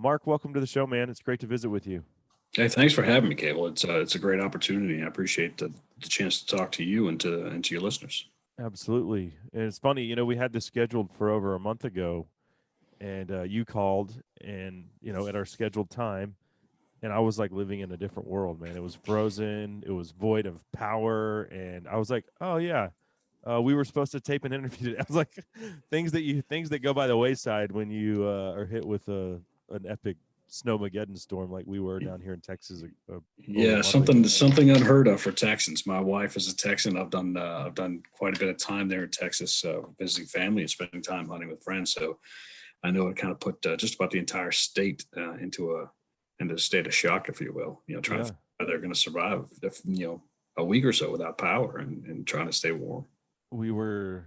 Mark, welcome to the show, man. It's great to visit with you. Hey, thanks for having me, Cable. It's a great opportunity. I appreciate the chance to talk to you and to your listeners. Absolutely. And it's funny, we had this scheduled for over a month ago, and you called and, at our scheduled time. And I was like living in a different world, man. It was frozen, it was void of power. And I was like, oh, yeah, we were supposed to tape an interview today. I was like, things that go by the wayside when you are hit with an epic snowmageddon storm like we were down here in Texas over a Yeah, month ago. something unheard of for Texans. My wife is a Texan. I've done quite a bit of time there in Texas, visiting family and spending time hunting with friends. So I know it kind of put just about the entire state into a state of shock, if you will. Trying to Yeah. figure out how they're going to survive, if, a week or so without power and trying to stay warm. We were,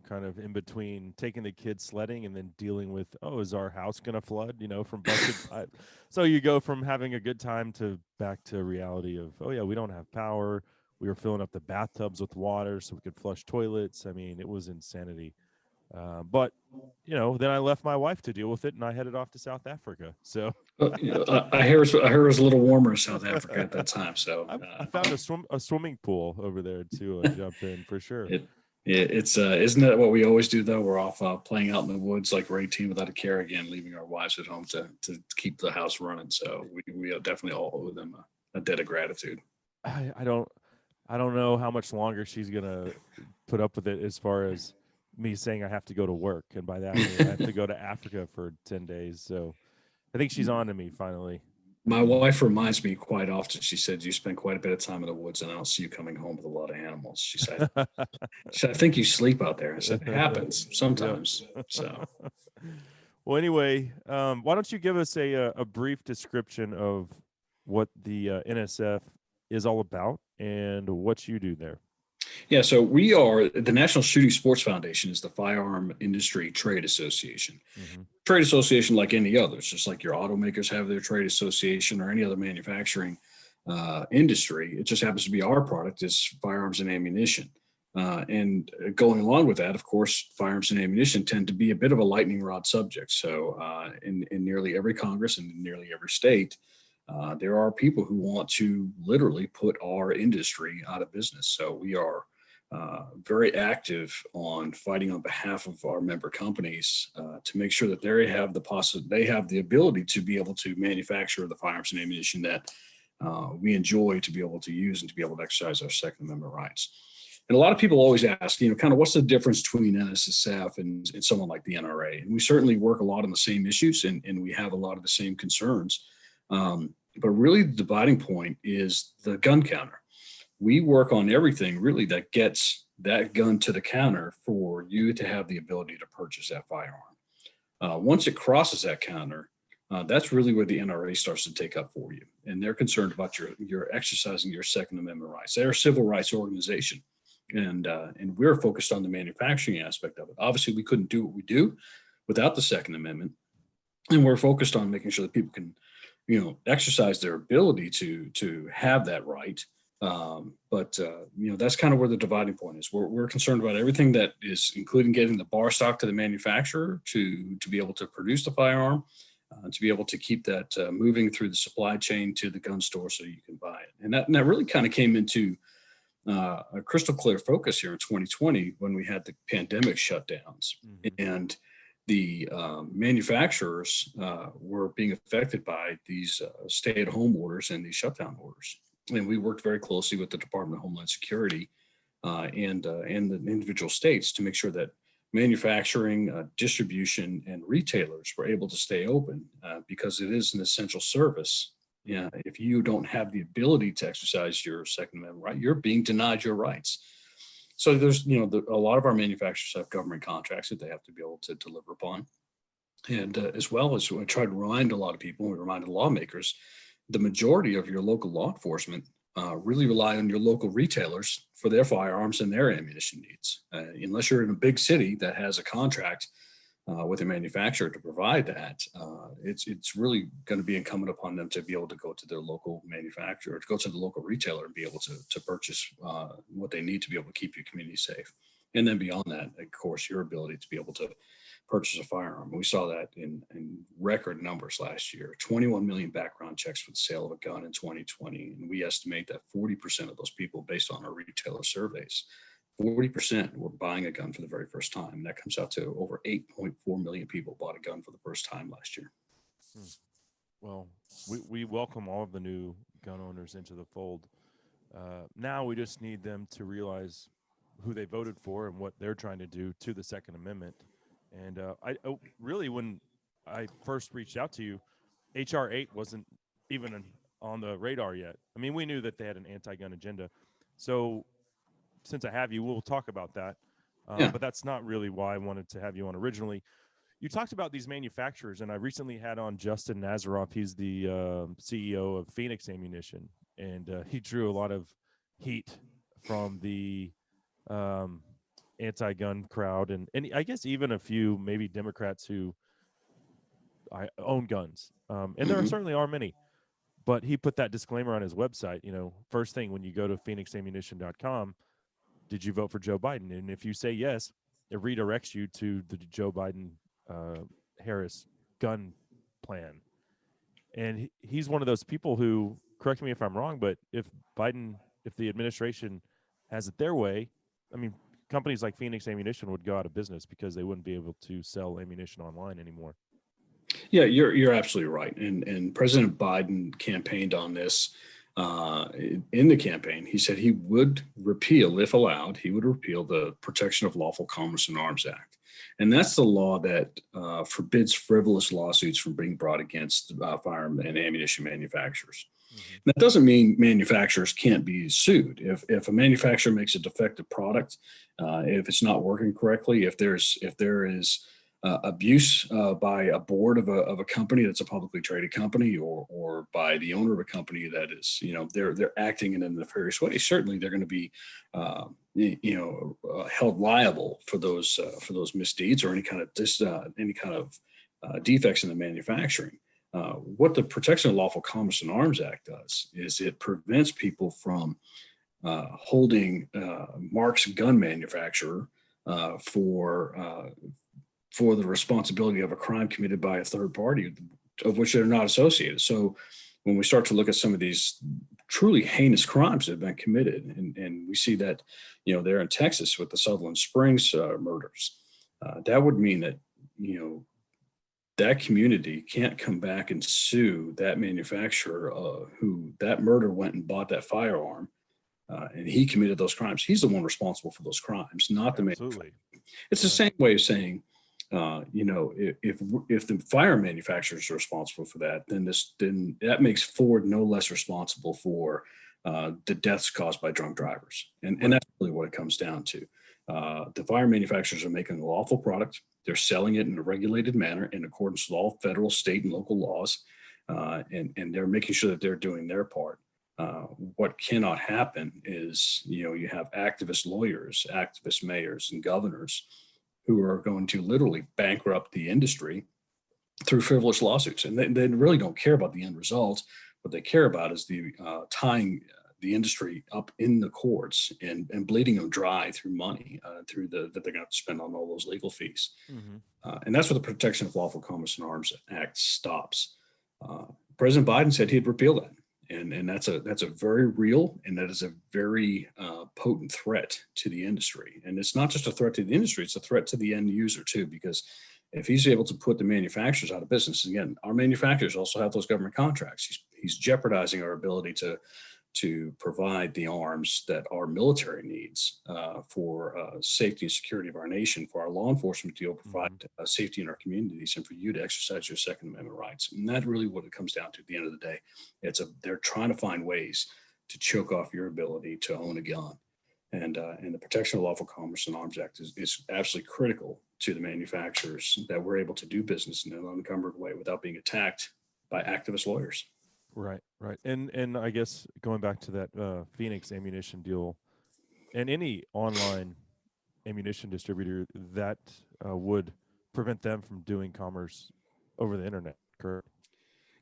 kind of in between taking the kids sledding and then dealing with, oh, is our house going to flood, from busted pipe. So you go from having a good time to back to reality of, oh, yeah, we don't have power. We were filling up the bathtubs with water so we could flush toilets. I mean, it was insanity. But, then I left my wife to deal with it and I headed off to South Africa. So I heard it was a little warmer in South Africa at that time. So I found a swimming pool over there to jump in for sure. it's isn't that what we always do though? We're off playing out in the woods like we're 18 without a care again, leaving our wives at home to keep the house running. So we definitely all owe them a debt of gratitude. I don't I don't know how much longer she's gonna put up with it as far as me saying I have to go to work, and by that I mean I have to go to Africa for 10 days. So I think she's on to me finally. My wife reminds me quite often. She said, "You spend quite a bit of time in the woods, and I don't see you coming home with a lot of animals." She said, "I think you sleep out there." I said, "It happens Yep. sometimes." So, Well, anyway, why don't you give us a brief description of what the NSF is all about and what you do there? yeah. So we are the National Shooting Sports Foundation is the firearm industry trade association. Hmm. Trade association like any others, just like your automakers have their trade association or any other manufacturing industry. It just happens to be our product is firearms and ammunition. And going along with that, of course, firearms and ammunition tend to be a bit of a lightning rod subject. So in nearly every Congress and in nearly every state, there are people who want to literally put our industry out of business. So we are very active on fighting on behalf of our member companies to make sure that they have the ability to be able to manufacture the firearms and ammunition that we enjoy to be able to use and to be able to exercise our Second Amendment rights. And a lot of people always ask, kind of what's the difference between NSSF and someone like the NRA? And we certainly work a lot on the same issues and we have a lot of the same concerns. But really, the dividing point is the gun counter. We work on everything really that gets that gun to the counter for you to have the ability to purchase that firearm. Once it crosses that counter, that's really where the NRA starts to take up for you. And they're concerned about your exercising your Second Amendment rights. They're a civil rights organization. And we're focused on the manufacturing aspect of it. Obviously, we couldn't do what we do without the Second Amendment. And we're focused on making sure that people can, exercise their ability to have that right. But that's kind of where the dividing point is. We're concerned about everything that is, including getting the bar stock to the manufacturer to be able to produce the firearm, to be able to keep that moving through the supply chain to the gun store so you can buy it. And that really kind of came into a crystal clear focus here in 2020 when we had the pandemic shutdowns. Hmm. And the manufacturers were being affected by these stay-at-home orders and these shutdown orders. And we worked very closely with the Department of Homeland Security and the individual states to make sure that manufacturing, distribution, and retailers were able to stay open because it is an essential service. Yeah, if you don't have the ability to exercise your Second Amendment right, you're being denied your rights. So there's, a lot of our manufacturers have government contracts that they have to be able to deliver upon. And as well as I try to remind a lot of people, we remind the lawmakers, the majority of your local law enforcement really rely on your local retailers for their firearms and their ammunition needs. Unless you're in a big city that has a contract with a manufacturer to provide that, it's really going to be incumbent upon them to be able to go to their local manufacturer, to go to the local retailer and be able to purchase what they need to be able to keep your community safe. And then beyond that, of course, your ability to be able to purchase a firearm. We saw that in record numbers last year. 21 million background checks for the sale of a gun in 2020. And we estimate that 40% of those people, based on our retailer surveys, 40% were buying a gun for the very first time. And that comes out to over 8.4 million people bought a gun for the first time last year. Well, we welcome all of the new gun owners into the fold. Now we just need them to realize who they voted for and what they're trying to do to the Second Amendment. And really, when I first reached out to you, HR 8 wasn't even on the radar yet. I mean, we knew that they had an anti-gun agenda. So since I have you, we'll talk about that. But that's not really why I wanted to have you on originally. You talked about these manufacturers, and I recently had on Justin Nazaroff. He's the CEO of Phoenix Ammunition, and he drew a lot of heat from the anti-gun crowd, and I guess even a few maybe Democrats who own guns. And there certainly are many. But he put that disclaimer on his website. First thing when you go to phoenixammunition.com, did you vote for Joe Biden? And if you say yes, it redirects you to the Joe Biden Harris gun plan. And he's one of those people who, correct me if I'm wrong, but if the administration has it their way, I mean, companies like Phoenix Ammunition would go out of business because they wouldn't be able to sell ammunition online anymore. Yeah, you're absolutely right. And President Biden campaigned on this in the campaign. He said he would repeal, if allowed, the Protection of Lawful Commerce in Arms Act. And that's the law that forbids frivolous lawsuits from being brought against firearm and ammunition manufacturers. That doesn't mean manufacturers can't be sued. If a manufacturer makes a defective product, if it's not working correctly, if there is abuse by a board of a company that's a publicly traded company, or by the owner of a company that is, they're acting in a nefarious way, certainly they're going to be held liable for those misdeeds or any kind of defects in the manufacturing. What the Protection of Lawful Commerce in Arms Act does is it prevents people from holding Mark's gun manufacturer for the responsibility of a crime committed by a third party of which they're not associated. So when we start to look at some of these truly heinous crimes that have been committed, and we see that, there in Texas with the Sutherland Springs murders, that would mean that, that community can't come back and sue that manufacturer who that murder went and bought that firearm, and he committed those crimes. He's the one responsible for those crimes, not the manufacturer. It's the same way of saying, if the fire manufacturers are responsible for that, then that makes Ford no less responsible for the deaths caused by drunk drivers. And that's really what it comes down to. The fire manufacturers are making a lawful product. They're selling it in a regulated manner in accordance with all federal, state, and local laws. And they're making sure that they're doing their part. What cannot happen is, you have activist lawyers, activist mayors, and governors who are going to literally bankrupt the industry through frivolous lawsuits. And they really don't care about the end result. What they care about is the tying the industry up in the courts and bleeding them dry through money that they're going to have to spend on all those legal fees. And that's what the Protection of Lawful Commerce in Arms Act stops. President Biden said he'd repeal that. And that's a very real, and that is a very potent threat to the industry. And it's not just a threat to the industry, it's a threat to the end user too, because if he's able to put the manufacturers out of business, again, our manufacturers also have those government contracts. He's jeopardizing our ability to provide the arms that our military needs for safety and security of our nation, for our law enforcement to provide safety in our communities, and for you to exercise your Second Amendment rights. And that's really what it comes down to at the end of the day. They're trying to find ways to choke off your ability to own a gun. And the Protection of Lawful Commerce and Arms Act is absolutely critical to the manufacturers that we're able to do business in an unencumbered way without being attacked by activist lawyers. Right. And I guess going back to that Phoenix ammunition deal, and any online ammunition distributor, that would prevent them from doing commerce over the internet, correct?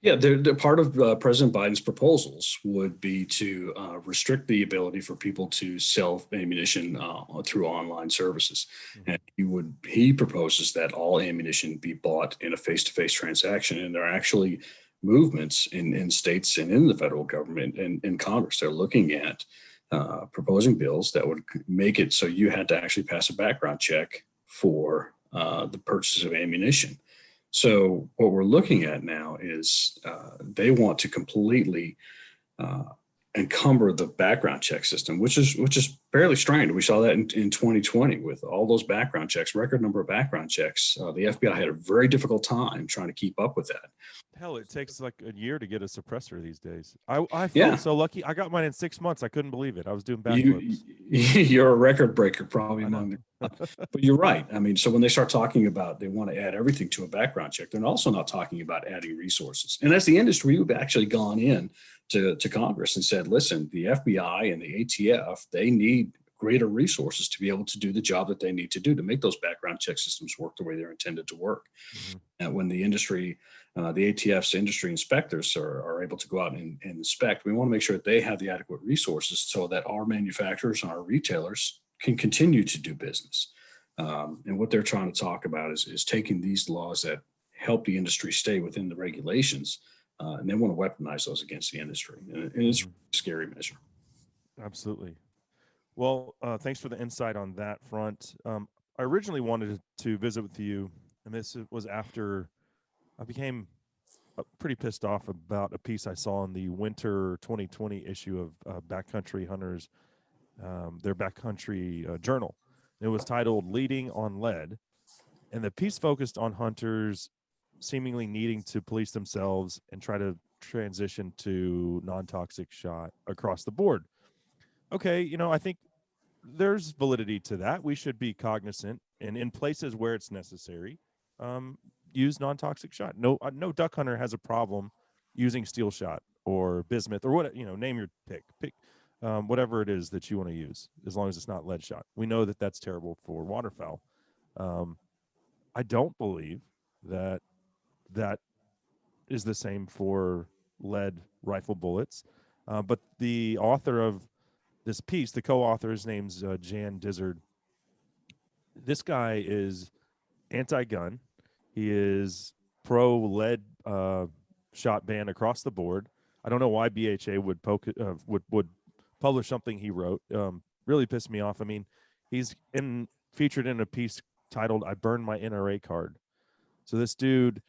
Yeah, they're part of President Biden's proposals would be to restrict the ability for people to sell ammunition through online services. Hmm. And he proposes that all ammunition be bought in a face-to-face transaction. And there are actually movements in states and in the federal government and in Congress. They're looking at proposing bills that would make it so you had to actually pass a background check for the purchase of ammunition. So what we're looking at now is they want to completely uh, encumber the background check system, which is fairly strange. We saw that in 2020 with all those background checks, record number of background checks. The FBI had a very difficult time trying to keep up with that. Hell, it takes like a year to get a suppressor these days. I felt Yeah, so lucky. I got mine in 6 months. I couldn't believe it. I was doing you backflips. you're a record breaker probably I know. among the but you're right. I mean, so when they start talking about they want to add everything to a background check, they're also not talking about adding resources. And as the industry, we've actually gone in to Congress and said, listen, the FBI and the ATF, they need greater resources to be able to do the job that they need to do to make those background check systems work the way they're intended to work. Hmm. And when the industry, the ATF's industry inspectors are able to go out and inspect, we want to make sure that they have the adequate resources so that our manufacturers and our retailers can continue to do business. And what they're trying to talk about is taking these laws that help the industry stay within the regulations, and they want to weaponize those against the industry. And it's Hmm. a scary measure. Absolutely. Well, thanks for the insight on that front. I originally wanted to visit with you, and this was after I became pretty pissed off about a piece I saw in the winter 2020 issue of Backcountry Hunters, their Backcountry Journal. It was titled Leading on Lead, and the piece focused on hunters seemingly needing to police themselves and try to transition to non toxic shot across the board. Okay, I think there's validity to that. We should be cognizant and in places where it's necessary, um, use non-toxic shot. No duck hunter has a problem using steel shot or bismuth or what name your pick, whatever it is that you want to use, as long as it's not lead shot. We know that that's terrible for waterfowl. Um, I don't believe that that is the same for lead rifle bullets. But the author of this piece, the co-author, his name's Jan Dizzard. This guy is anti-gun. He is pro lead shot ban across the board. I don't know why BHA would publish something he wrote. Really pissed me off. I mean, he's featured in a piece titled "I Burned My NRA Card." So this dude,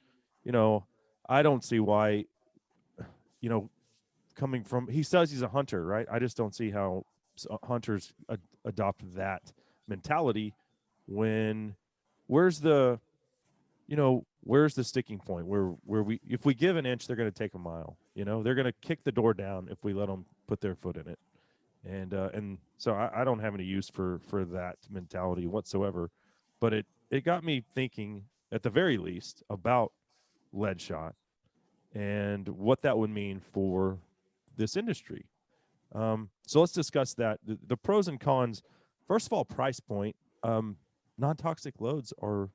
you know, I don't see why, you know, coming from he says he's a hunter, right? I just don't see how hunters adopt that mentality when where's the where's the sticking point where we if we give an inch they're going to take a mile. They're going to kick the door down if we let them put their foot in it. And so I don't have any use for that mentality whatsoever, but it got me thinking at the very least about lead shot and what that would mean for this industry. So let's discuss that. The pros and cons. First of all, price point. Non-toxic loads are,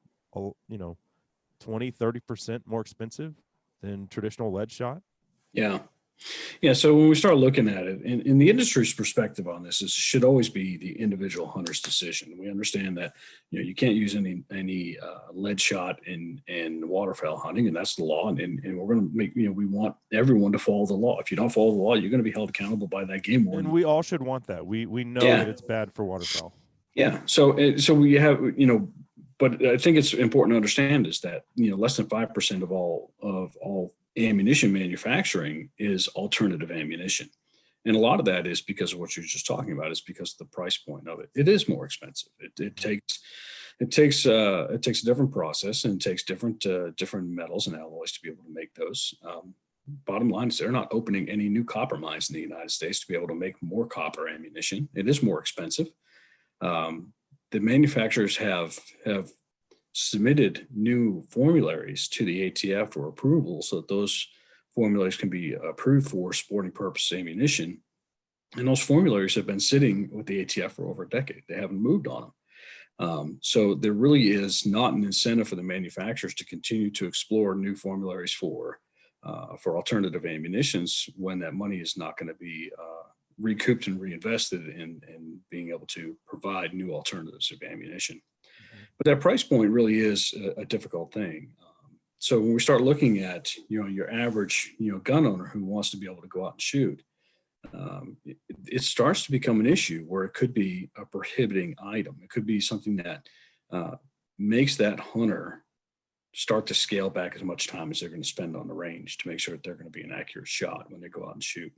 20-30% more expensive than traditional lead shot. Yeah. Yeah. So when we start looking at it, in the industry's perspective on this, is should always be the individual hunter's decision. We understand that you can't use any lead shot in waterfowl hunting, and that's the law. And we're going to make we want everyone to follow the law. If you don't follow the law, you're going to be held accountable by that game And warden. we all should want that. We know that Yeah. it's bad for waterfowl. Yeah. So we have but I think it's important to understand is that less than 5% of all ammunition manufacturing is alternative ammunition. And a lot of that is because of what you're just talking about, is because of the price point of it. It is more expensive. It takes a different process, and it takes different metals and alloys to be able to make those. Bottom line is they're not opening any new copper mines in the United States to be able to make more copper ammunition. It is more expensive. The manufacturers have submitted new formularies to the ATF for approval, so that those formularies can be approved for sporting purpose ammunition. And those formularies have been sitting with the ATF for over a decade. They haven't moved on them. So there really is not an incentive for the manufacturers to continue to explore new formularies for for alternative ammunitions when that money is not going to be recouped and reinvested in being able to provide new alternatives of ammunition. Mhm. But that price point really is a difficult thing. So when we start looking at, your average, gun owner who wants to be able to go out and shoot, it starts to become an issue where it could be a prohibiting item. It could be something that uh, makes that hunter start to scale back as much time as they're going to spend on the range to make sure that they're going to be an accurate shot when they go out and shoot.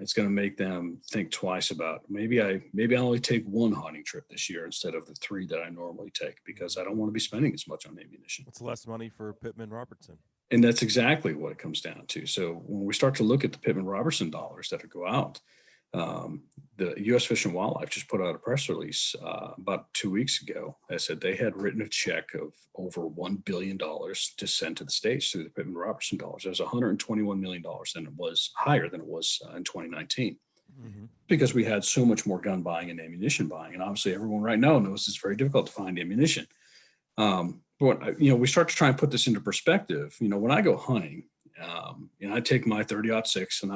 It's going to make them think twice about maybe I only take one hunting trip this year instead of the three that I normally take because I don't want to be spending as much on ammunition. It's less money for Pittman Robertson. And that's exactly what it comes down to. So when we start to look at the Pittman Robertson dollars that go out, the U.S. Fish and Wildlife just put out a press release about 2 weeks ago that said they had written a check of over $1 billion to send to the states through the Pittman Robertson dollars. It was $121 million than it was higher than it was in 2019 Mm-hmm. because we had so much more gun buying and ammunition buying. And obviously everyone right now knows it's very difficult to find ammunition. But we start to try and put this into perspective. When I go hunting, I take my 30-06 and I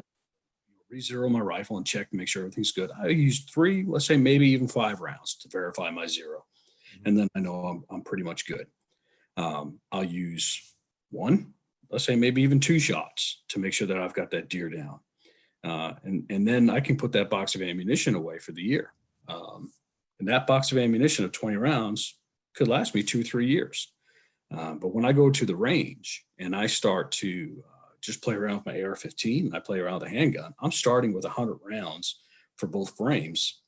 re-zero my rifle and check to make sure everything's good. I use 3, let's say maybe even 5 rounds to verify my zero, and then I know I'm pretty much good. I'll use 1, let's say maybe even 2 shots to make sure that I've got that deer down, and then I can put that box of ammunition away for the year. And that box of ammunition of 20 rounds could last me 2-3 years. But when I go to the range and I start to just play around with my AR-15 and I play around with a handgun, I'm starting with 100 rounds for both frames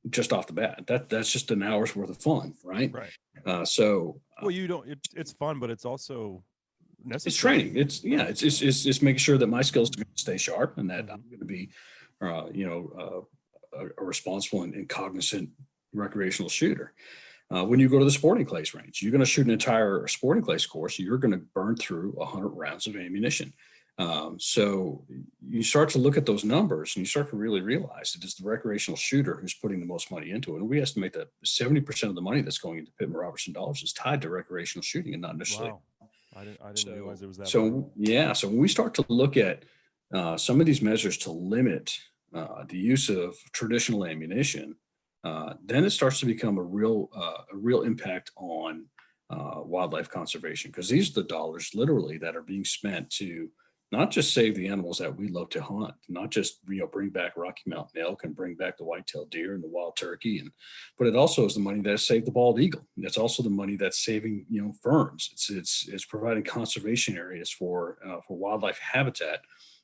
just off the bat. That's just an hour's worth of fun, right? Right. Well, you don't. It's fun, but it's also necessary. It's training. It's making sure that my skills are going to stay sharp and that I'm going to be, a responsible and cognizant recreational shooter. When you go to the sporting clays range, you're going to shoot an entire sporting clays course. You're going to burn through 100 rounds of ammunition. So you start to look at those numbers and you start to really realize it is the recreational shooter who's putting the most money into it. And we estimate that 70% of the money that's going into Pittman Robertson dollars is tied to recreational shooting and not necessarily. Wow. I didn't realize it was that. So when we start to look at some of these measures to limit the use of traditional ammunition, then it starts to become a real impact on wildlife conservation, because these are the dollars literally that are being spent to not just save the animals that we love to hunt, not just bring back Rocky Mountain elk and bring back the white-tailed deer and the wild turkey, but it also is the money that saved the bald eagle. And it's also the money that's saving ferns. It's providing conservation areas for wildlife habitat.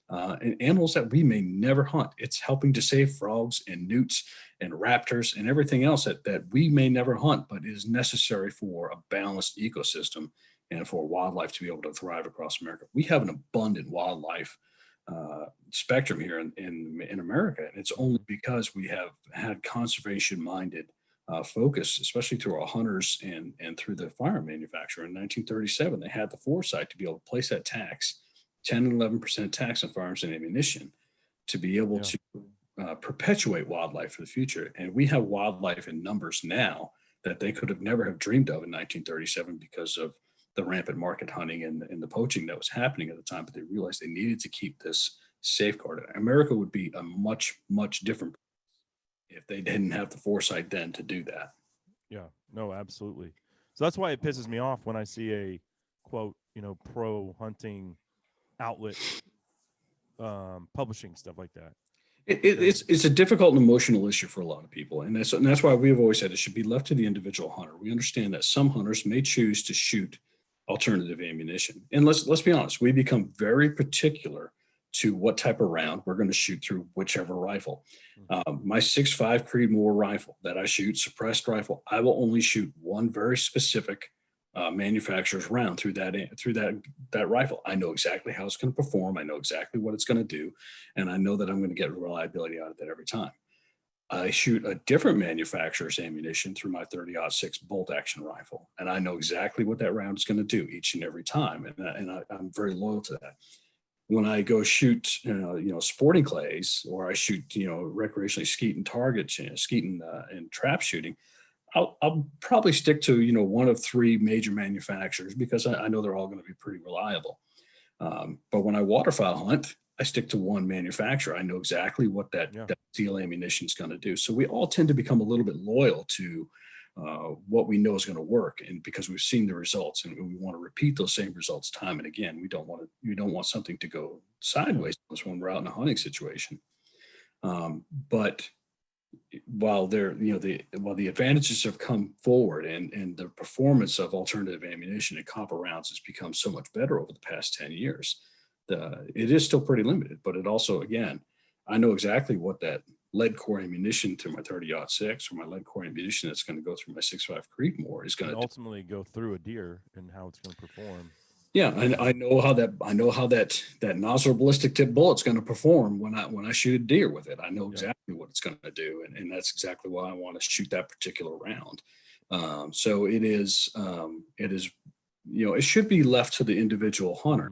And animals that we may never hunt. It's helping to save frogs and newts and raptors and everything else that we may never hunt, but is necessary for a balanced ecosystem and for wildlife to be able to thrive across America. We have an abundant wildlife spectrum here in America, and it's only because we have had conservation-minded focus, especially through our hunters and through the firearm manufacturer. In 1937, they had the foresight to be able to place that tax, 10 and 11% tax on firearms and ammunition, to be able to perpetuate wildlife for the future. And we have wildlife in numbers now that they could have never have dreamed of in 1937 because of the rampant market hunting and the poaching that was happening at the time. But they realized they needed to keep this safeguarded. America would be a much, much different if they didn't have the foresight then to do that. Yeah, no, absolutely. So that's why it pisses me off when I see a quote, pro hunting outlet publishing stuff like that. It's a difficult and emotional issue for a lot of people, and that's why we've always said it should be left to the individual hunter. We understand that some hunters may choose to shoot alternative ammunition, and let's be honest, we become very particular to what type of round we're going to shoot through whichever rifle. My 6.5 Creedmoor rifle that I shoot, suppressed rifle, I will only shoot one very specific manufacturer's round through that rifle. I know exactly how it's going to perform. I know exactly what it's going to do, and I know that I'm going to get reliability out of that every time. I shoot a different manufacturer's ammunition through my 30-06 bolt action rifle, and I know exactly what that round is going to do each and every time, and I'm very loyal to that. When I go shoot, sporting clays, or I shoot, recreationally skeet and target, skeet and trap shooting, I'll probably stick to, one of 3 major manufacturers because I know they're all going to be pretty reliable. But when I waterfowl hunt, I stick to one manufacturer. I know exactly what Yeah. that steel ammunition is going to do. So we all tend to become a little bit loyal to what we know is going to work, and because we've seen the results, and we want to repeat those same results time and again. We don't want something to go sideways when we're out in a hunting situation. But while while the advantages have come forward, and the performance of alternative ammunition and copper rounds has become so much better over the past 10 years, it is still pretty limited. But it also, again, I know exactly what that lead core ammunition to my 30-06 or my lead core ammunition that's going to go through my 6.5 Creekmore is going And to do. ultimately go through a deer and how it's going to perform. Yeah, and I know how that nozzle ballistic tip bullet's going to perform when I shoot a deer with it. I know exactly what it's going to do, and that's exactly why I want to shoot that particular round. So it is, it should be left to the individual hunter.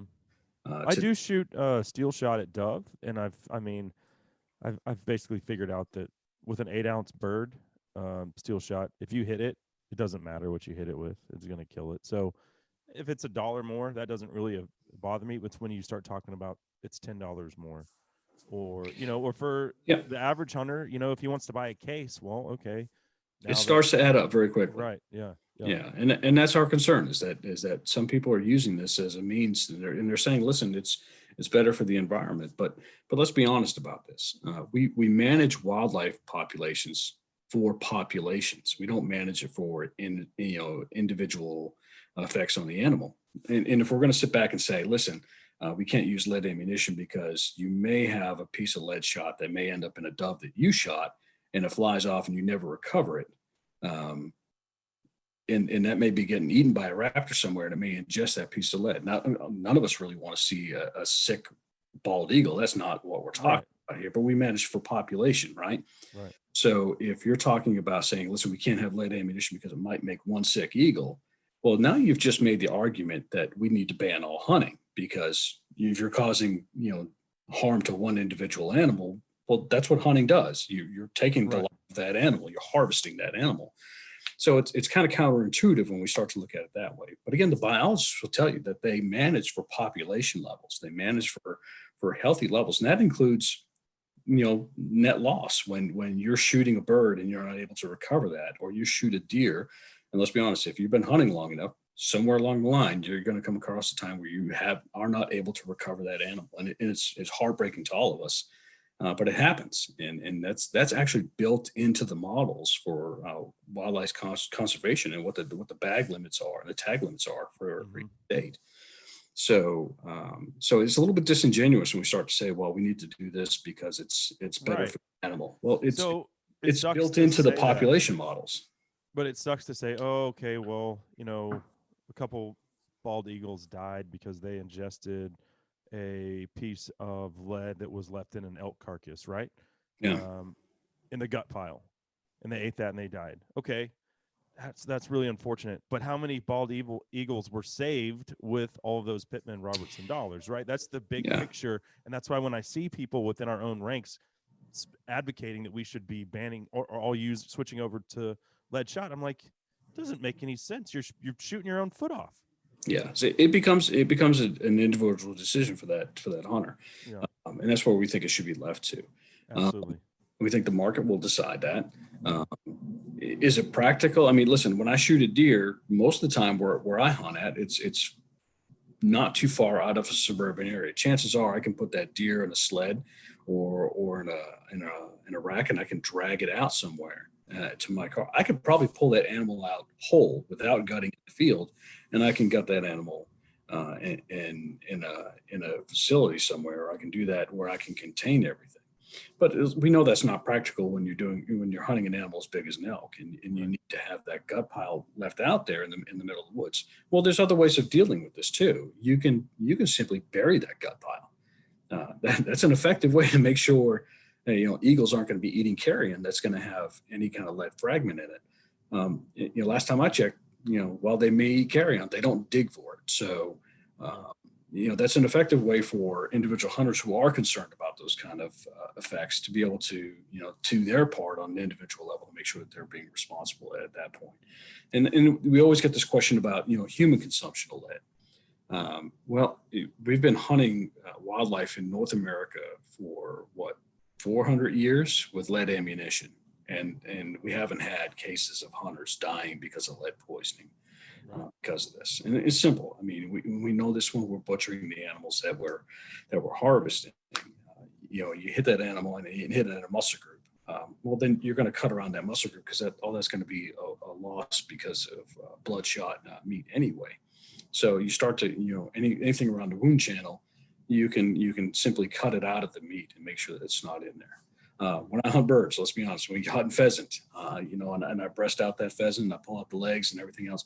I do shoot steel shot at dove, and I've basically figured out that with an 8-ounce bird, steel shot, if you hit it, it doesn't matter what you hit it with; it's going to kill it. So if it's $1 more, that doesn't really bother me. It's when you start talking about it's $10 more, or or for the average hunter, if he wants to buy a case, well, okay, it starts to add up very quickly. Right? Yeah. Yeah, and that's our concern is that some people are using this as a means, and they're saying, listen, it's better for the environment, but let's be honest about this. We manage wildlife populations for populations. We don't manage it for individual effects on the animal. And if we're going to sit back and say, listen, we can't use lead ammunition because you may have a piece of lead shot that may end up in a dove that you shot, and it flies off and you never recover it. And that may be getting eaten by a raptor somewhere, and it may ingest that piece of lead. Now, none of us really want to see a sick bald eagle. That's not what we're talking about here, but we manage for population, right? Right. So if you're talking about saying, listen, we can't have lead ammunition because it might make one sick eagle, well, now you've just made the argument that we need to ban all hunting, because if you're causing, harm to one individual animal, well, that's what hunting does. You're taking the life of that animal, you're harvesting that animal. So it's kind of counterintuitive when we start to look at it that way. But again, the biologists will tell you that they manage for population levels. They manage for healthy levels, and that includes, net loss. When you're shooting a bird and you're not able to recover that, or you shoot a deer, and let's be honest, if you've been hunting long enough, somewhere along the line, you're going to come across a time where you are not able to recover that animal, and it's heartbreaking to all of us. But it happens, and that's actually built into the models for wildlife conservation, and what the bag limits are and the tag limits are for every state. So it's a little bit disingenuous when we start to say, well, we need to do this because it's better for the animal. Well, it's built into the population models. But it sucks to say, oh, okay, well, a couple bald eagles died because they ingested a piece of lead that was left in an elk carcass, right? Yeah. In the gut pile, and they ate that and they died. Okay, that's really unfortunate. But how many bald eagles were saved with all of those Pittman Robertson dollars, right? That's the big picture, and that's why when I see people within our own ranks advocating that we should be banning or all switching over to lead shot, I'm like, it doesn't make any sense. You're shooting your own foot off. Yeah, so it becomes an individual decision for that hunter, and that's where we think it should be left to. Absolutely, we think the market will decide that. Is it practical? I mean, listen, when I shoot a deer, most of the time where I hunt at, it's not too far out of a suburban area. Chances are I can put that deer in a sled or in a rack, and I can drag it out somewhere to my car. I could probably pull that animal out whole without gutting the field, and I can gut that animal in a facility somewhere. Or I can do that where I can contain everything. But we know that's not practical when you're hunting an animal as big as an elk, and you need to have that gut pile left out there in the middle of the woods. Well, there's other ways of dealing with this too. You can simply bury that gut pile. That's an effective way to make sure eagles aren't going to be eating carrion that's going to have any kind of lead fragment in it. Last time I checked, while they may eat carrion, they don't dig for it. So that's an effective way for individual hunters who are concerned about those kind of effects to be able to, do their part on an individual level to make sure that they're being responsible at that point. And we always get this question about, human consumption of lead. We've been hunting wildlife in North America for what, 400 years with lead ammunition, and we haven't had cases of hunters dying because of lead poisoning because of this. And it's simple. I mean, we know this when we're butchering the animals that we're harvesting. You hit that animal and you hit it in a muscle group. Well, then you're going to cut around that muscle group because that's going to be a loss because of bloodshot meat anyway. So you start to, anything around the wound channel, you can simply cut it out of the meat and make sure that it's not in there. When I hunt birds, let's be honest, when you hunt pheasant, and I breast out that pheasant, and I pull out the legs and everything else,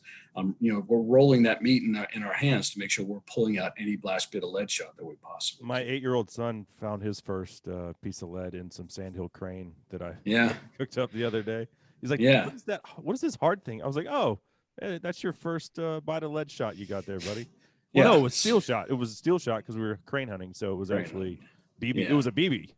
we're rolling that meat in our hands to make sure we're pulling out any last bit of lead shot that we possibly. My 8-year-old son found his first piece of lead in some sandhill crane that I cooked up the other day. He's like, what is that? What is this hard thing? I was like, oh, that's your first bite of lead shot you got there, buddy. Well, no, it was steel shot. It was a steel shot because we were crane hunting, so it was actually BB. Yeah. It was a BB.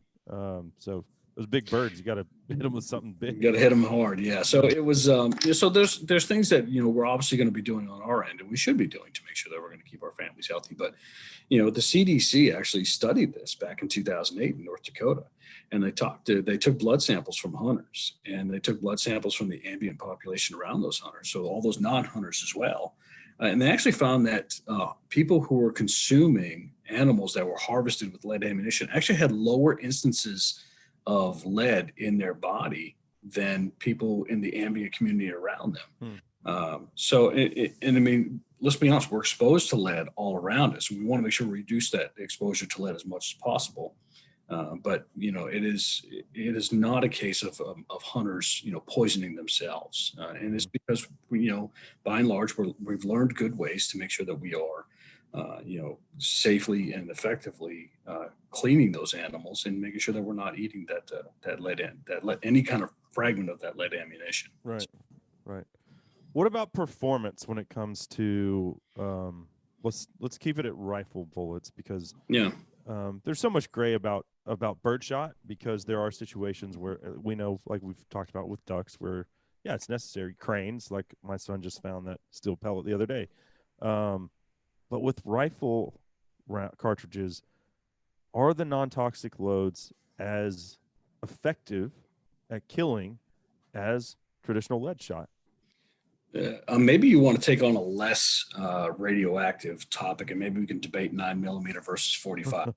So those big birds, you got to hit them with something big. You got to hit them hard, yeah. So it was. So there's things that we're obviously going to be doing on our end, and we should be doing to make sure that we're going to keep our families healthy. But the CDC actually studied this back in 2008 in North Dakota, and they took blood samples from hunters, and they took blood samples from the ambient population around those hunters, so all those non-hunters as well. And they actually found that people who were consuming animals that were harvested with lead ammunition actually had lower instances of lead in their body than people in the ambient community around them. I mean, let's be honest, we're exposed to lead all around us. We want to make sure we reduce that exposure to lead as much as possible. But it is not a case of hunters, poisoning themselves. And it's because by and large, we've learned good ways to make sure that we are, safely and effectively cleaning those animals and making sure that we're not eating that lead any kind of fragment of that lead ammunition. Right. What about performance when it comes to let's keep it at rifle bullets, because there's so much gray about birdshot, because there are situations where we know, like we've talked about with ducks, where it's necessary. Cranes, like my son just found that steel pellet the other day. But with rifle cartridges, are the non-toxic loads as effective at killing as traditional lead shot? Maybe you want to take on a less radioactive topic, and maybe we can debate 9mm versus 45.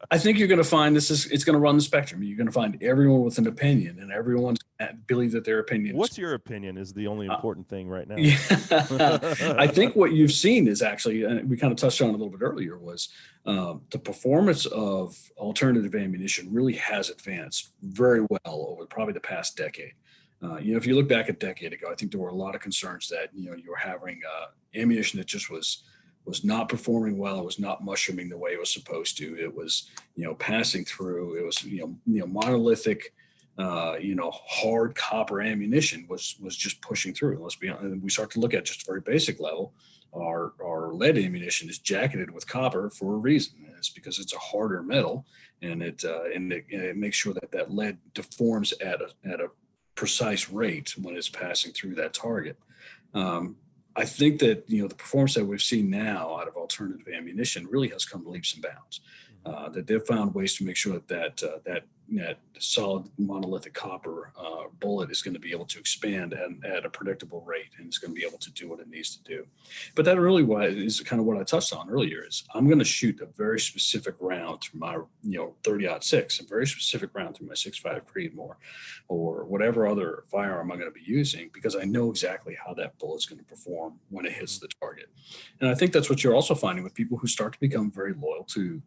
I think you're going to find it's going to run the spectrum. You're going to find everyone with an opinion, and everyone's believe that their opinion. What's your opinion is the only important thing right now. I think what you've seen is actually, and we kind of touched on it a little bit earlier, was the performance of alternative ammunition really has advanced very well over probably the past decade. If you look back a decade ago, I think there were a lot of concerns that, you were having ammunition that just was not performing well. It was not mushrooming the way it was supposed to. It was, passing through. It was, monolithic, hard copper ammunition was just pushing through. Let's be honest. And we start to look at just a very basic level. Our lead ammunition is jacketed with copper for a reason. And it's because it's a harder metal, and it makes sure that lead deforms at a precise rate when it's passing through that target. I think that the performance that we've seen now out of alternative ammunition really has come leaps and bounds. That they've found ways to make sure that solid monolithic copper bullet is going to be able to expand at a predictable rate, and it's going to be able to do what it needs to do. But that really is kind of what I touched on earlier. Is I'm going to shoot a very specific round through my 30-06, a very specific round through my 6.5 Creedmoor, or whatever other firearm I'm going to be using, because I know exactly how that bullet's going to perform when it hits the target. And I think that's what you're also finding with people who start to become very loyal to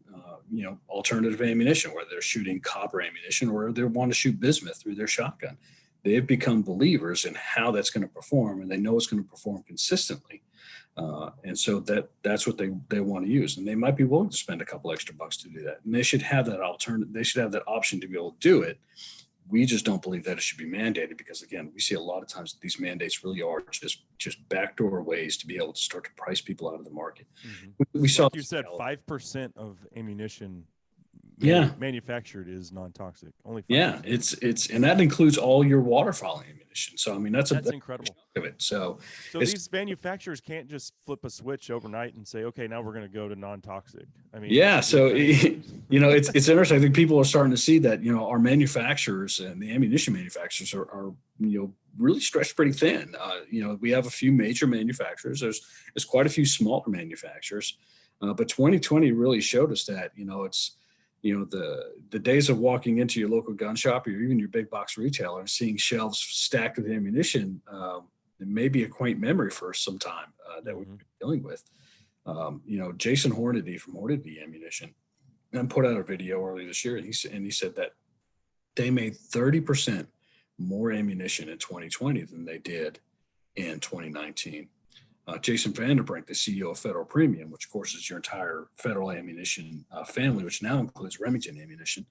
alternative ammunition, whether they're shooting copper ammunition or they want to shoot bismuth through their shotgun. They've become believers in how that's going to perform, and they know it's going to perform consistently. And so that's what they want to use, and they might be willing to spend a couple extra bucks to do that. And they should have that alternative. They should have that option to be able to do it. We just don't believe that it should be mandated, because again, we see a lot of times that these mandates really are just backdoor ways to be able to start to price people out of the market. Mm-hmm. We saw, like you said, 5% of ammunition manufactured is non-toxic. Only 5%. It's and that includes all your waterfowl ammunition. So I mean that's incredible. of it. So So it's, these manufacturers can't just flip a switch overnight and say, okay, now we're going to go to non-toxic. I mean, yeah. So, it's interesting. I think people are starting to see that, our manufacturers and the ammunition manufacturers are really stretched pretty thin. We have a few major manufacturers. There's quite a few smaller manufacturers. But 2020 really showed us that, it's, the days of walking into your local gun shop or even your big box retailer and seeing shelves stacked with ammunition, it may be a quaint memory for some time that we've been dealing with. Jason Hornady from Hornady Ammunition and put out a video earlier this year, and he said that they made 30% more ammunition in 2020 than they did in 2019. Jason Vanderbrink, the CEO of Federal Premium, which of course is your entire Federal ammunition family, which now includes Remington Ammunition,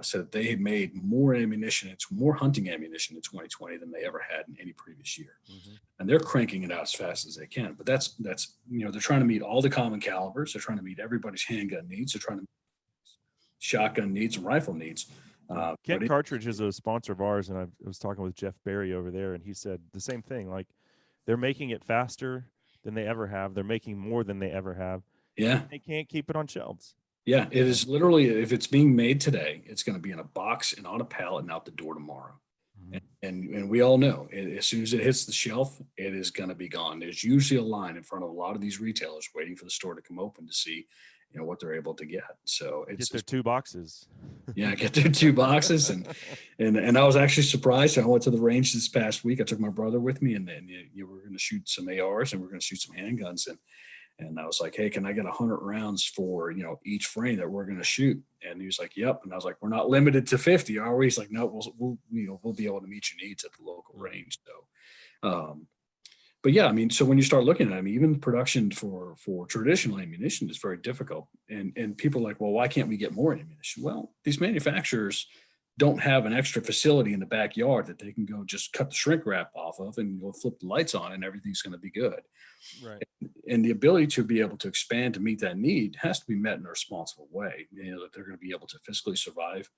said that they made more ammunition, it's more hunting ammunition in 2020 than they ever had in any previous year. And they're cranking it out as fast as they can. But that's they're trying to meet all the common calibers. They're trying to meet everybody's handgun needs. They're trying to meet shotgun needs and rifle needs. Kent Cartridge is a sponsor of ours, and I was talking with Jeff Berry over there, and he said the same thing. Like, they're making it faster than they ever have. They're making more than they ever have. Yeah. They can't keep it on shelves. Yeah, it is literally, if it's being made today, it's going to be in a box and on a pallet and out the door tomorrow. And we all know as soon as it hits the shelf, it is going to be gone. There's usually a line in front of a lot of these retailers waiting for the store to come open to see, what they're able to get. So get their 2 boxes. Yeah, get their 2 boxes. And I was actually surprised. I went to the range this past week. I took my brother with me, and then we were going to shoot some ARs and we're going to shoot some handguns. And I was like, hey, can I get 100 rounds for, each frame that we're going to shoot? And he was like, yep. And I was like, we're not limited to 50, are we? He's like, no, we'll be able to meet your needs at the local range. So, but yeah, I mean, so when you start looking at it, even the production for traditional ammunition is very difficult. And people are like, well, why can't we get more ammunition? Well, these manufacturers don't have an extra facility in the backyard that they can go just cut the shrink wrap off of and go flip the lights on and everything's going to be good. Right. And the ability to be able to expand to meet that need has to be met in a responsible way, that they're going to be able to fiscally survive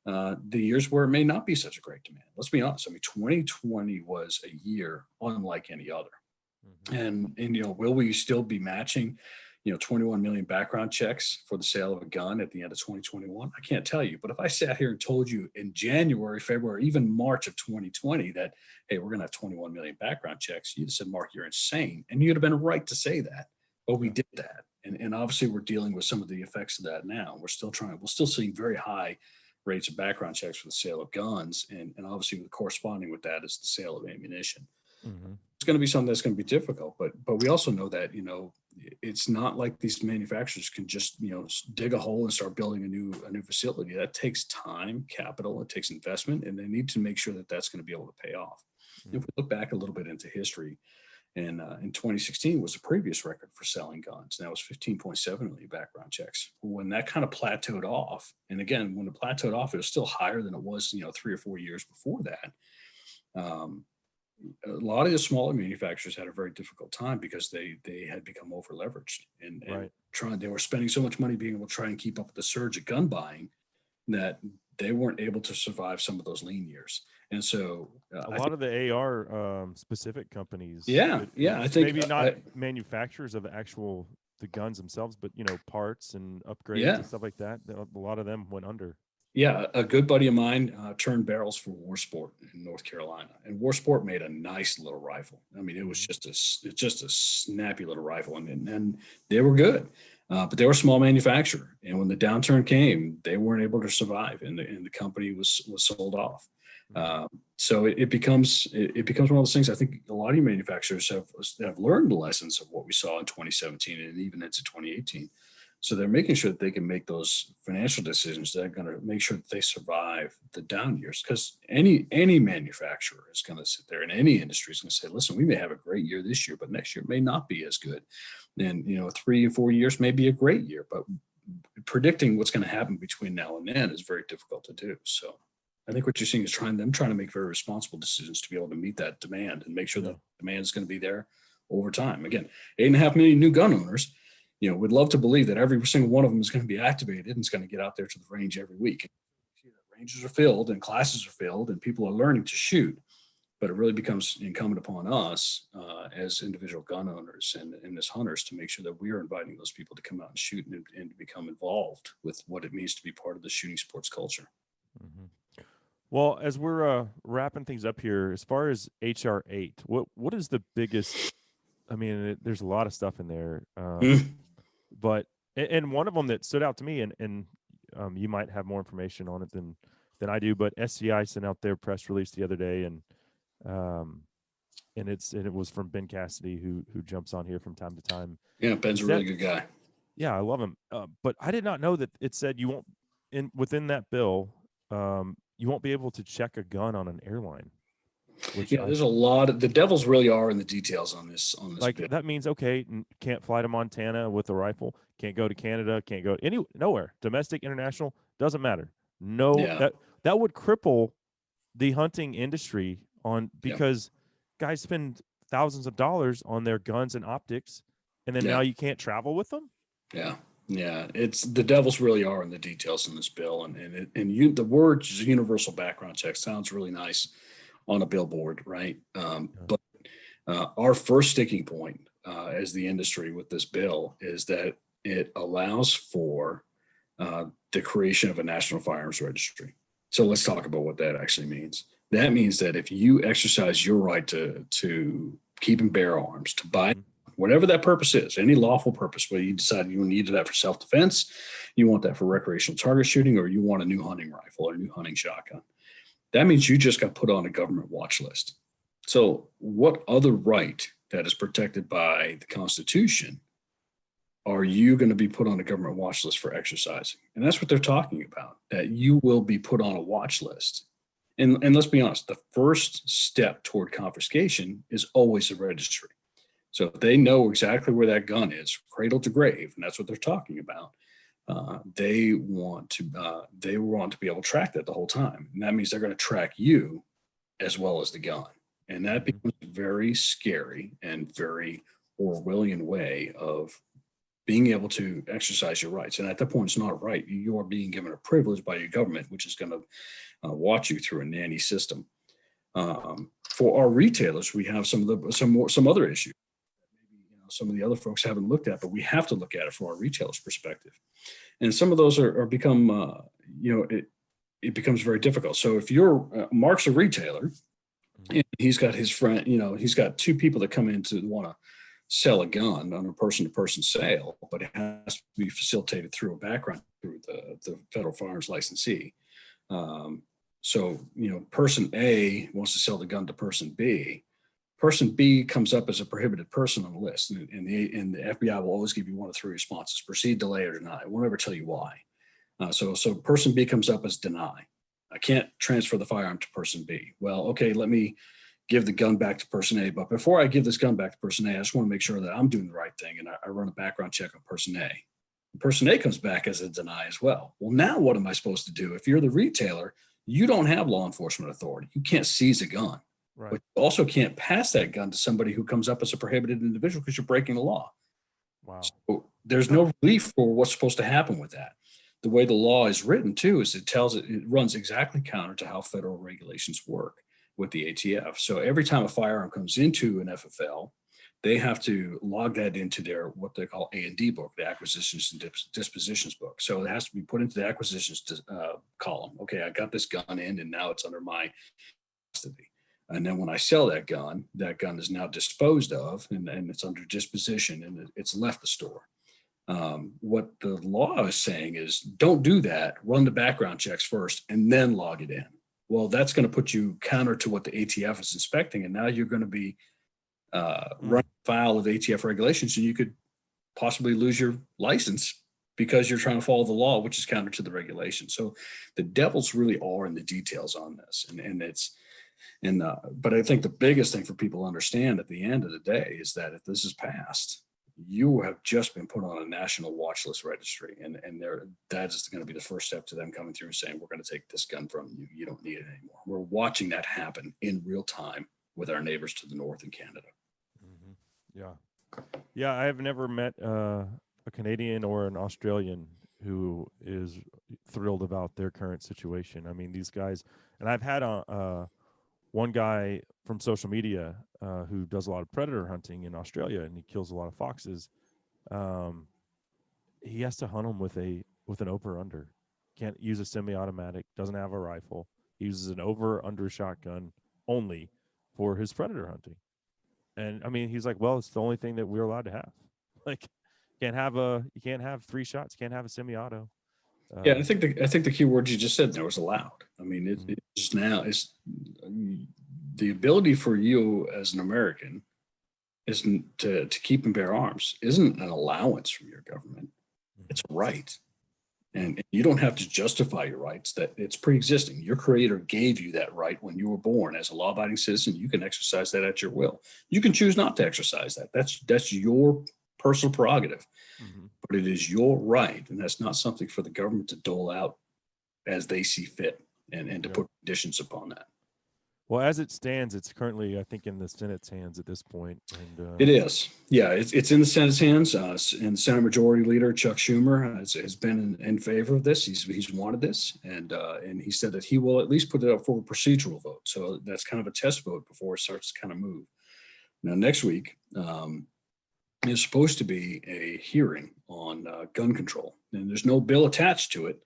the years where it may not be such a great demand. Let's be honest. I mean, 2020 was a year unlike any other. And will we still be matching 21 million background checks for the sale of a gun at the end of 2021? I can't tell you, but if I sat here and told you in January, February, even March of 2020 that, hey, we're going to have 21 million background checks, you'd have said, Mark, you're insane. And you'd have been right to say that, but we did that. And obviously we're dealing with some of the effects of that now. We're still seeing very high rates of background checks for the sale of guns. And obviously corresponding with that is the sale of ammunition. It's going to be something that's going to be difficult, but we also know that, it's not like these manufacturers can just, dig a hole and start building a new facility. That takes time, capital, it takes investment, and they need to make sure that that's going to be able to pay off. If we look back a little bit into history, and in 2016 was the previous record for selling guns. And that was 15.7 million background checks. When that kind of plateaued off, and again, when it plateaued off, it was still higher than it was, 3 or 4 years before that. A lot of the smaller manufacturers had a very difficult time because they had become over leveraged and they were spending so much money being able to try and keep up with the surge of gun buying that they weren't able to survive some of those lean years. And so a lot of the AR specific companies, I think maybe not manufacturers of the guns themselves, but parts and upgrades and stuff like that. A lot of them went under. Yeah, a good buddy of mine turned barrels for War Sport in North Carolina, and War Sport made a nice little rifle. I mean, it was just a snappy little rifle, and they were good, but they were a small manufacturer. And when the downturn came, they weren't able to survive, and the company was sold off. So it becomes one of those things. I think a lot of manufacturers have learned the lessons of what we saw in 2017 and even into 2018. So they're making sure that they can make those financial decisions that are going to make sure that they survive the down years. Because any manufacturer is going to sit there, and any industry is going to say, listen, we may have a great year this year, but next year may not be as good. And 3 or 4 years may be a great year, but predicting what's going to happen between now and then is very difficult to do. So I think what you're seeing is trying to make very responsible decisions to be able to meet that demand and make sure that demand is going to be there over time. Again, 8.5 million new gun owners. We'd love to believe that every single one of them is going to be activated and is going to get out there to the range every week. Ranges are filled and classes are filled and people are learning to shoot. but it really becomes incumbent upon us as individual gun owners and as hunters to make sure that we are inviting those people to come out and shoot and to become involved with what it means to be part of the shooting sports culture. Hmm. Well, as we're wrapping things up here, as far as HR 8, what is the biggest? I mean, there's a lot of stuff in there, but and one of them that stood out to me, and you might have more information on it than I do, but SCI sent out their press release the other day, um, and it was from Ben Cassidy, who jumps on here from time to time. Yeah, Ben's a really good guy. Yeah, I love him. But I did not know that it said you won't within that bill, you won't be able to check a gun on an airline. Which Yeah, there's a lot of the devils really are in the details on this like bill. that means okay, can't fly to Montana with a rifle, can't go to Canada, can't go nowhere, domestic, international, doesn't matter. No, Yeah, that would cripple the hunting industry yeah, because guys spend thousands of dollars on their guns and optics, and then yeah, now you can't travel with them. yeah, yeah. It's the devils really are in the details in this bill, and the words universal background check sounds really nice on a billboard, right? But our first sticking point as the industry with this bill is that it allows for the creation of a national firearms registry. So let's talk about what that actually means. That means that if you exercise your right to keep and bear arms, to buy whatever that purpose is, any lawful purpose, whether you decide you need that for self-defense, you want that for recreational target shooting, or you want a new hunting rifle or a new hunting shotgun, that means you just got put on a government watch list. So what other right that is protected by the Constitution are you going to be put on a government watch list for exercising? And that's what they're talking about, that you will be put on a watch list. And let's be honest, the first step toward confiscation is always a registry. So if they know exactly where that gun is, cradle to grave, and that's what they're talking about, they want to be able to track that the whole time. And that means they're going to track you as well as the gun. And that becomes a very scary and very Orwellian way of being able to exercise your rights. And at that point, it's not a right. You are being given a privilege by your government, which is going to watch you through a nanny system. For our retailers, we have some other issues. Maybe some of the other folks haven't looked at, but we have to look at it from our retailers' perspective. And some of those are become, it becomes very difficult. So if Mark's a retailer, and he's got his friend, he's got two people that come in to want to sell a gun on a person-to-person sale, but it has to be facilitated through a background through the federal firearms licensee. So, person A wants to sell the gun to person B. Person B comes up as a prohibited person on the list, and the FBI will always give you one of three responses: proceed, delay, or deny. It won't ever tell you why. So person B comes up as deny. I can't transfer the firearm to person B. Well, okay, let me give the gun back to person A. But before I give this gun back to person A, I just want to make sure that I'm doing the right thing. And I run a background check on person A. Person A comes back as a deny as well. Well, now what am I supposed to do? If you're the retailer, you don't have law enforcement authority. You can't seize a gun. Right. But you also can't pass that gun to somebody who comes up as a prohibited individual because you're breaking the law. Wow. So there's no relief for what's supposed to happen with that. The way the law is written, too, is it runs exactly counter to how federal regulations work with the ATF. So every time a firearm comes into an FFL, they have to log that into their what they call A&D book, the acquisitions and dispositions book. So it has to be put into the acquisitions column. Okay, I got this gun in, and now it's under my custody. And then when I sell that gun is now disposed of, and it's under disposition, and it's left the store. What the law is saying is don't do that. Run the background checks first and then log it in. Well, that's going to put you counter to what the ATF is inspecting. And now you're going to be running afoul of ATF regulations, and you could possibly lose your license because you're trying to follow the law, which is counter to the regulation. So the devils really are in the details on this. But I think the biggest thing for people to understand at the end of the day is that if this is passed, you have just been put on a national watch list registry, and that's going to be the first step to them coming through and saying, we're going to take this gun from you. You don't need it anymore. We're watching that happen in real time with our neighbors to the north in Canada. Mm-hmm. Yeah. I have never met a Canadian or an Australian who is thrilled about their current situation. I mean, these guys, and I've had one guy from social media who does a lot of predator hunting in Australia, and he kills a lot of foxes. Um, he has to hunt them with an over under. Can't use a semi-automatic. Doesn't have a rifle. He uses an over under shotgun only for his predator hunting. And I mean, he's like, well, it's the only thing that we're allowed to have. Like, you can't have 3 shots. Can't have a semi-auto. Yeah, I think the key word you just said there was allowed. I mean, Mhm. it's now it's the ability for you as an American isn't to keep and bear arms isn't an allowance from your government. Mhm. It's a right. And you don't have to justify your rights, that it's pre-existing. Your creator gave you that right when you were born. As a law-abiding citizen, you can exercise that at your will. You can choose not to exercise that. That's your personal prerogative, Mhm. but it is your right. And that's not something for the government to dole out as they see fit and to Yeah. put conditions upon that. Well, as it stands, it's currently, I think, in the Senate's hands at this point. And It is. Yeah, it's in the Senate's hands. And Senate Majority Leader Chuck Schumer has been in favor of this. He's wanted this. And he said that he will at least put it up for a procedural vote. So that's kind of a test vote before it starts to kind of move. Now, next week is supposed to be a hearing on gun control. And there's no bill attached to it.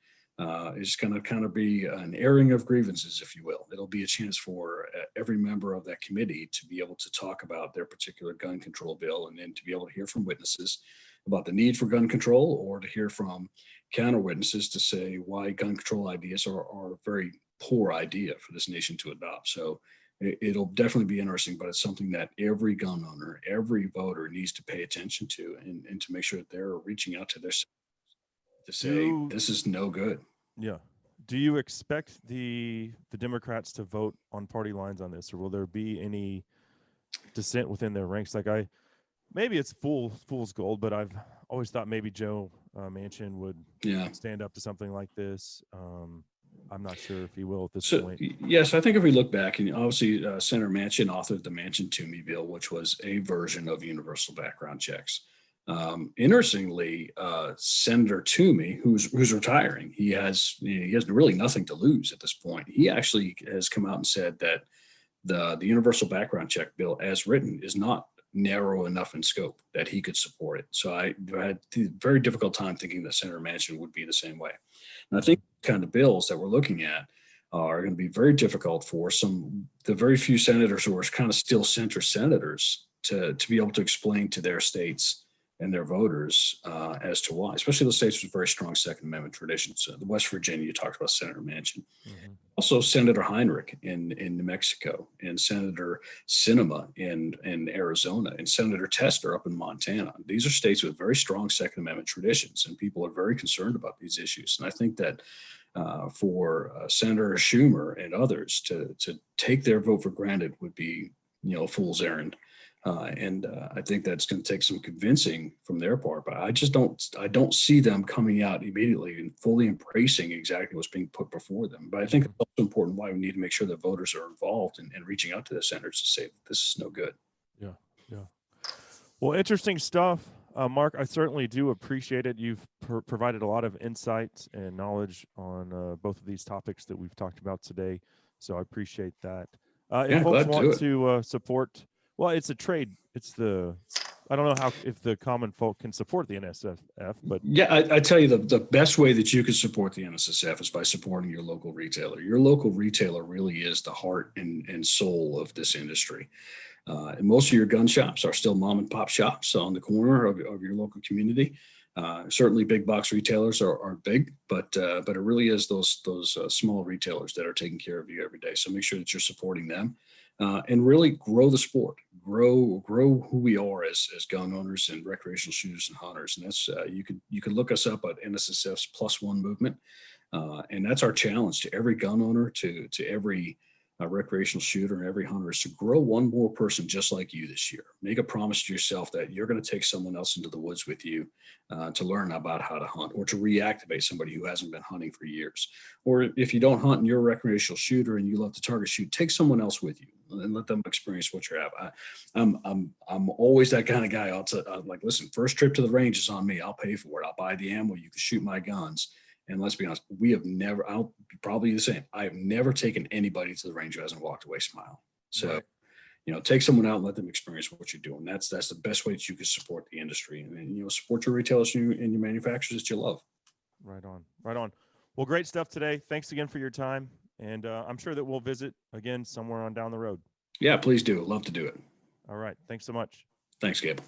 It's going to kind of be an airing of grievances, if you will. It'll be a chance for every member of that committee to be able to talk about their particular gun control bill, and then to be able to hear from witnesses about the need for gun control, or to hear from counter witnesses to say why gun control ideas are a very poor idea for this nation to adopt. So it'll definitely be interesting, but it's something that every gun owner, every voter needs to pay attention to, and to make sure that they're reaching out to their to say do this is no good. yeah, do you expect the Democrats to vote on party lines on this, or will there be any dissent within their ranks? Like, maybe it's fool's gold, but I've always thought maybe Joe Manchin would Yeah. stand up to something like this. I'm not sure if he will at this So point. yes, I think if we look back, and obviously Senator Manchin authored the Manchin-Toomey bill, which was a version of universal background checks. Interestingly, Senator Toomey, who's retiring, he has really nothing to lose at this point. He actually has come out and said that the universal background check bill, as written, is not narrow enough in scope that he could support it. So I had a very difficult time thinking that Senator Manchin would be the same way. And I Mhm. think the kind of bills that we're looking at are going to be very difficult for the very few senators who are kind of still center senators to be able to explain to their states and their voters as to why, especially those states with very strong Second Amendment traditions. The West Virginia, you talked about Senator Manchin. Mhm. Also, Senator Heinrich in New Mexico, and Senator Sinema in Arizona, and Senator Tester up in Montana. These are states with very strong Second Amendment traditions, and people are very concerned about these issues. And I think that for Senator Schumer and others to take their vote for granted would be, a fool's errand. I think that's going to take some convincing from their part, but I don't see them coming out immediately and fully embracing exactly what's being put before them. But I think Mhm. it's also important why we need to make sure that voters are involved and reaching out to the senators to say this is no good. Yeah, yeah. Well, interesting stuff, Mark. I certainly do appreciate it. You've provided a lot of insight and knowledge on both of these topics that we've talked about today. So I appreciate that. If Yeah, folks glad to want do it. to support, well, it's a trade. I don't know how if the common folk can support the NSSF, but Yeah, I tell you, the best way that you can support the NSSF is by supporting your local retailer. Your local retailer really is the heart and soul of this industry. And most of your gun shops are still mom and pop shops on the corner of your local community. Certainly, big box retailers are big, but it really is those small retailers that are taking care of you every day. So make sure that you're supporting them, and really grow the sport, grow who we are as gun owners and recreational shooters and hunters. And that's you can look us up at NSSF's Plus One movement, and that's our challenge to every gun owner, to every recreational shooter, and every hunter, is to grow one more person just like you this year. Make a promise to yourself that you're going to take someone else into the woods with you to learn about how to hunt, or to reactivate somebody who hasn't been hunting for years. Or if you don't hunt and you're a recreational shooter and you love to target shoot, take someone else with you and let them experience what you have. I'm always that kind of guy. I'm like, listen, first trip to the range is on me. I'll pay for it. I'll buy the ammo. You can shoot my guns. And let's be honest, we have never, I'll probably the same. I have never taken anybody to the range who hasn't walked away smiling. So, Right. take someone out and let them experience what you're doing. That's the best way that you can support the industry, and support your retailers and your manufacturers that you love. Right on. Right on. Well, great stuff today. Thanks again for your time. And I'm sure that we'll visit again somewhere on down the road. Yeah, please do. Love to do it. All right. Thanks so much. Thanks, Gabe.